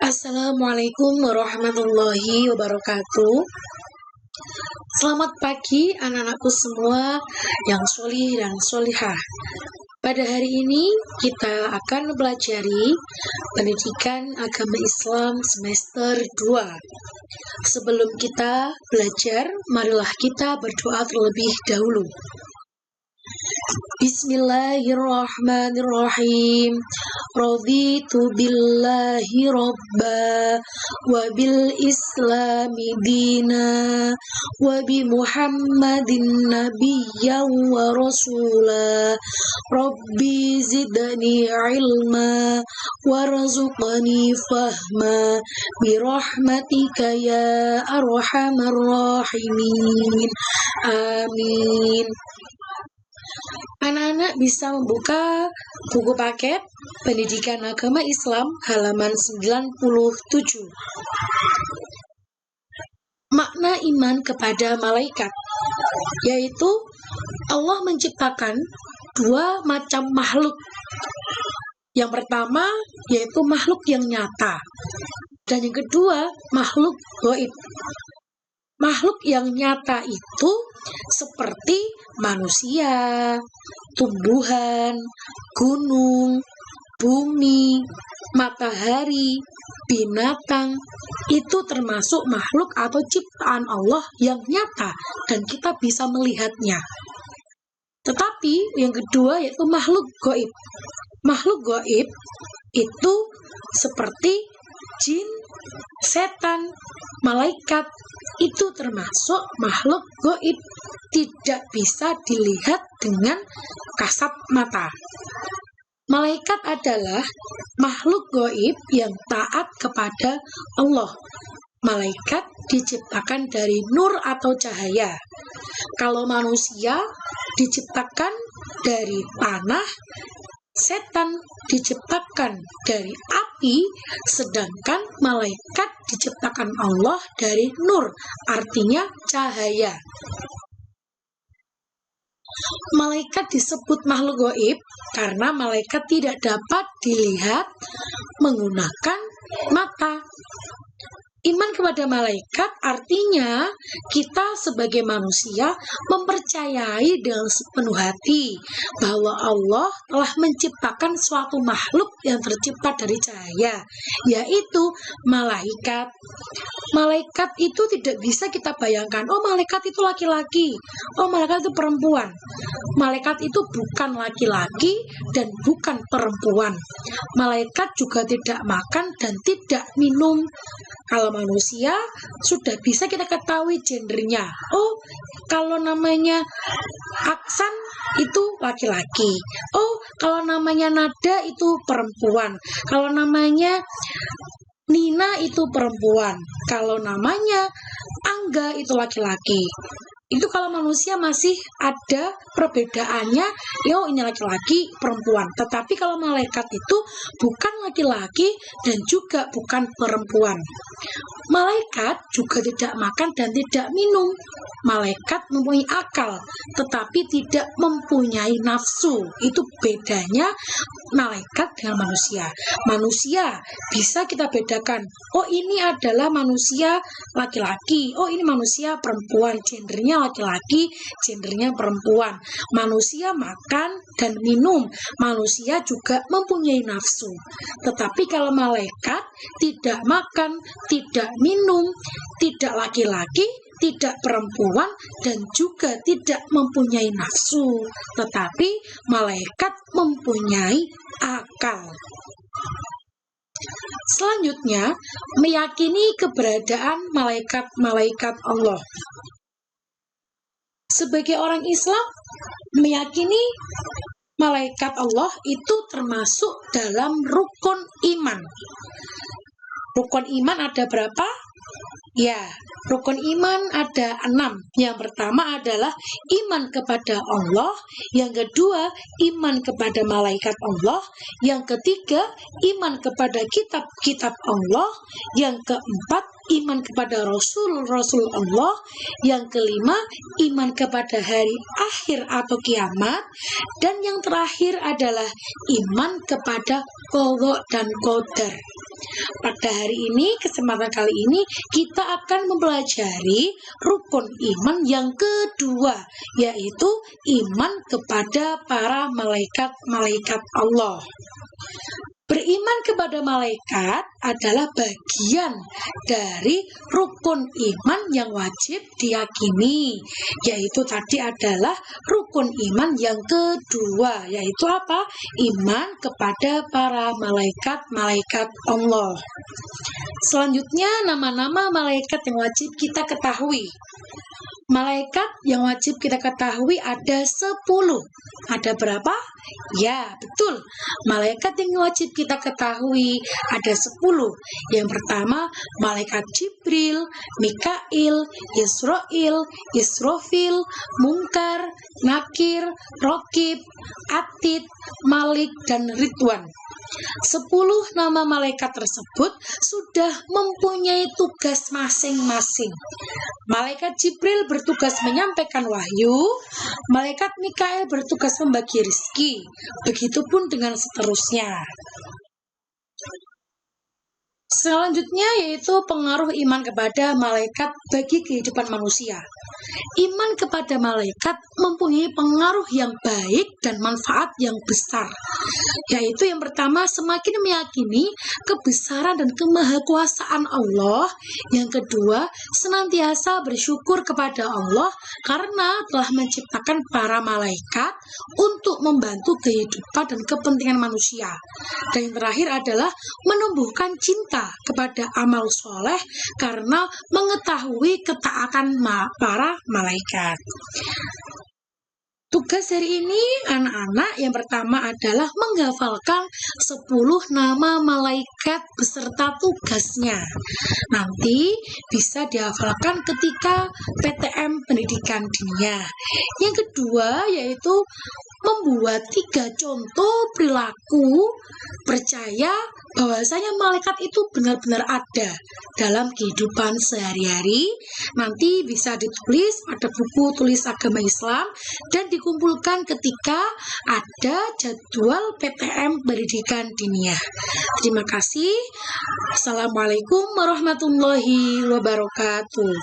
Assalamualaikum warahmatullahi wabarakatuh. Selamat pagi anak-anakku semua yang sholih dan sholihah. Pada hari ini kita akan mempelajari pendidikan agama Islam semester 2. Sebelum kita belajar, marilah kita berdoa terlebih dahulu. Bismillahirrahmanirrahim. Raditu billahi robba wa bil islami dina wa bi muhammadin nabiyyan wa rasula. Rabbi zidni ilma warzuqni fahma bi rahmatika ya arhamar rahimin. Amin. Anak-anak bisa membuka buku paket Pendidikan Agama Islam halaman 97. Makna iman kepada malaikat, yaitu Allah menciptakan dua macam makhluk. Yang pertama yaitu makhluk yang nyata, dan yang kedua makhluk gaib. Makhluk yang nyata itu seperti manusia, tumbuhan, gunung, bumi, matahari, binatang. Itu termasuk makhluk atau ciptaan Allah yang nyata dan kita bisa melihatnya. Tetapi yang kedua yaitu makhluk gaib. Makhluk gaib itu seperti jin, setan, malaikat. Itu termasuk makhluk gaib, tidak bisa dilihat dengan kasat mata. Malaikat adalah makhluk gaib yang taat kepada Allah. Malaikat diciptakan dari nur atau cahaya. Kalau manusia diciptakan dari tanah, setan diciptakan dari api, sedangkan malaikat diciptakan Allah dari nur, artinya cahaya. Malaikat disebut makhluk gaib karena malaikat tidak dapat dilihat menggunakan mata. Iman kepada malaikat artinya kita sebagai manusia mempercayai dengan sepenuh hati bahwa Allah telah menciptakan suatu makhluk yang tercipta dari cahaya, yaitu malaikat. Malaikat itu tidak bisa kita bayangkan, oh malaikat itu laki-laki, oh malaikat itu perempuan. Malaikat itu bukan laki-laki dan bukan perempuan. Malaikat juga tidak makan dan tidak minum. Kalau manusia sudah bisa kita ketahui gendernya. Oh, kalau namanya Aksan itu laki-laki. Oh, kalau namanya Nada itu perempuan. Kalau namanya Nina itu perempuan. Kalau namanya Angga itu laki-laki. Itu kalau manusia masih ada perbedaannya, yo ini laki-laki, perempuan. Tetapi kalau malaikat itu bukan laki-laki dan juga bukan perempuan. Malaikat juga tidak makan dan tidak minum. Malaikat mempunyai akal, tetapi tidak mempunyai nafsu. Itu bedanya malaikat dengan manusia. Manusia bisa kita bedakan, oh ini adalah manusia laki-laki, oh ini manusia perempuan, gendernya laki-laki, gendernya perempuan. Manusia makan dan minum, manusia juga mempunyai nafsu. Tetapi kalau malaikat tidak makan, tidak minum, tidak laki-laki, tidak perempuan, dan juga tidak mempunyai nafsu. Tetapi malaikat mempunyai akal. Selanjutnya, meyakini keberadaan malaikat-malaikat Allah. Sebagai orang Islam, meyakini malaikat Allah itu termasuk dalam rukun iman. Rukun iman ada berapa? Ya, rukun iman ada 6. Yang pertama adalah iman kepada Allah. Yang kedua, iman kepada malaikat Allah. Yang ketiga, iman kepada kitab-kitab Allah. Yang keempat, iman kepada Rasul Allah. Yang kelima, iman kepada hari akhir atau kiamat. Dan yang terakhir adalah iman kepada qadha dan qadar. Pada hari ini, kesempatan kali ini, kita akan mempelajari rukun iman yang kedua, yaitu iman kepada para malaikat-malaikat Allah. Beriman kepada malaikat adalah bagian dari rukun iman yang wajib diyakini, yaitu tadi adalah rukun iman yang kedua, yaitu apa? Iman kepada para malaikat-malaikat Allah. Selanjutnya, nama-nama malaikat yang wajib kita ketahui. Malaikat yang wajib kita ketahui ada 10. Ada berapa? Ya, betul. Malaikat yang wajib kita ketahui ada 10. Yang pertama, malaikat Jibril, Mikail, Israil, Israfil, Munkar, Nakir, Rokib, Atid, Malik, dan Ridwan. 10 nama malaikat tersebut sudah mempunyai tugas masing-masing. Malaikat Jibril bertugas menyampaikan wahyu, malaikat Mikail bertugas membagi rezeki, begitupun dengan seterusnya. Selanjutnya yaitu pengaruh iman kepada malaikat bagi kehidupan manusia. Iman kepada malaikat mempunyai pengaruh yang baik dan manfaat yang besar. Yaitu yang pertama, semakin meyakini kebesaran dan kemahakuasaan Allah. Yang kedua, senantiasa bersyukur kepada Allah karena telah menciptakan para malaikat untuk membantu kehidupan dan kepentingan manusia. Dan yang terakhir adalah menumbuhkan cinta kepada amal soleh karena mengetahui ketaatan para malaikat. Tugas hari ini anak-anak yang pertama adalah menghafalkan 10 nama malaikat beserta tugasnya. Nanti bisa dihafalkan ketika PTM Pendidikan Dunia. Yang kedua yaitu membuat 3 contoh perilaku percaya bahwasanya malaikat itu benar-benar ada dalam kehidupan sehari-hari. Nanti bisa ditulis pada buku tulis agama Islam dan dikumpulkan ketika ada jadwal PTM Pendidikan Diniyah. Terima kasih. Assalamualaikum warahmatullahi wabarakatuh.